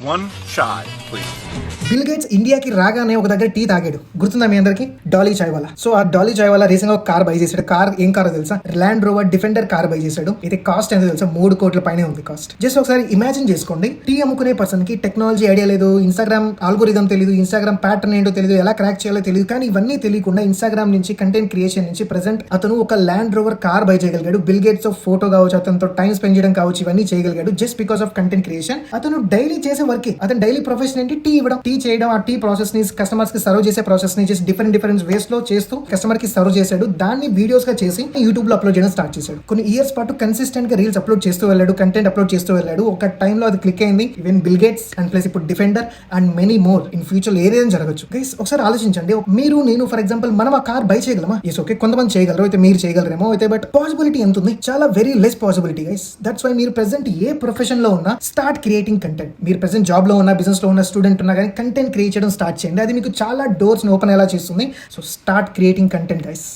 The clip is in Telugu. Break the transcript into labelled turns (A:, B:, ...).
A: One chai, please.
B: Bill gates ఇండియాకి రాగానే ఒక దగ్గర టీ తాగాడు, గుర్తుందా మీ అందరికి? డాలీ చాయ్ వాలా. సో ఆ డాలీ చాయ్ వాలా రీసెంట్ గా ఒక కార్ బై చేశాడు. కార్ ఏం కార్ తెలుసా? Land rover defender car by చేశాడు. ఇది కాస్ట్ ఎంత తెలుసా? 3 కోట్ల పైనే ఉంది కాస్ట్. జస్ట్ ఒకసారి ఇమాజిన్ చేసుకోండి, టీ అమ్ముకునే పర్సన్ కి టెక్నాలజీ ఐడియా లేదు, ఇన్స్టాగ్రామ్ ఆల్గోరిథం తెలియదు, ఇన్స్టాగ్రామ్ ప్యాటర్న్ ఏంటో తెలియదు, ఎలా క్రాక్ చేయాలో తెలియదు. కానీ ఇవన్నీ తెలియకుండా ఇన్స్టాగ్రామ్ నుంచి కంటెంట్ క్రియేషన్ నుంచి ప్రెసెంట్ అతను ఒక ల్యాండ్ రోవర్ కార్ బై చేయగలిగాడు. బిల్ గేట్స్ ఫోటో కావచ్చు, అతనితో టైం స్పెండ్ చేయడం కావచ్చు, ఇవన్నీ చేయగలిగాడు just because of content creation. అతను డైలీ చేసే వర్క్, అతను డైలీ ప్రొఫెషన్ ఏంటి? టీ ఇవ్వడం, టీ చేయడం. ఆ టీ ప్రాసెస్ ని కస్టమర్స్ కి సర్వ్ చేసే ప్రాసెస్ ని జస్ట్ డిఫరెంట్ వేస్ లో చేస్తూ కస్టమర్ కి సర్వ్ చేశాడు. దాన్ని వీడియోస్ గా చేసి యూట్యూబ్ లో అప్లోడ్ చేయడం స్టార్ట్ చేశాడు. కొన్ని ఇయర్స్ పాటు కన్సిస్టెంట్ గా రీల్స్ అప్లోడ్ చేస్తూ వెళ్ళాడు, కంటెంట్ అప్లోడ్ చేస్తూ వెళ్ళాడు. ఒక టైంలో అది క్లిక్ అయింది. Even Bill Gates and plus ఇప్పుడు defender and many more in future ఏదైనా జరగచ్చు. గైస్ ఒకసారి ఆలోచించండి, మీరు నేను ఫర్ ఎగ్జాంపుల్ మనం ఆ కార్ బై చేయగలమా? ఎస్, ఓకే, కొంతమంది చేయగలరు, అయితే మీరు చేయగలరేమో అయితే, బట్ పాసిబిలిటీ ఎంత ఉంది? చాలా very less possibility guys. That's why మీరు ప్రెసెంట్ ఏ ప్రొఫెషన్ లో ఉన్నా స్టార్ట్ క్రియేటింగ్ కంటెంట్. మీరు ప్రెసెంట్ జాబ్ లో ఉన్నా, బిజినెస్ లో ఉన్న, స్టూడెంట్ ఉన్నా కానీ కంటెంట్ క్రియేట్ చేయడం స్టార్ట్ చేయండి. అది మీకు చాలా డోర్స్ ఓపెన్ ఎలా చేస్తుంది. So start creating content guys.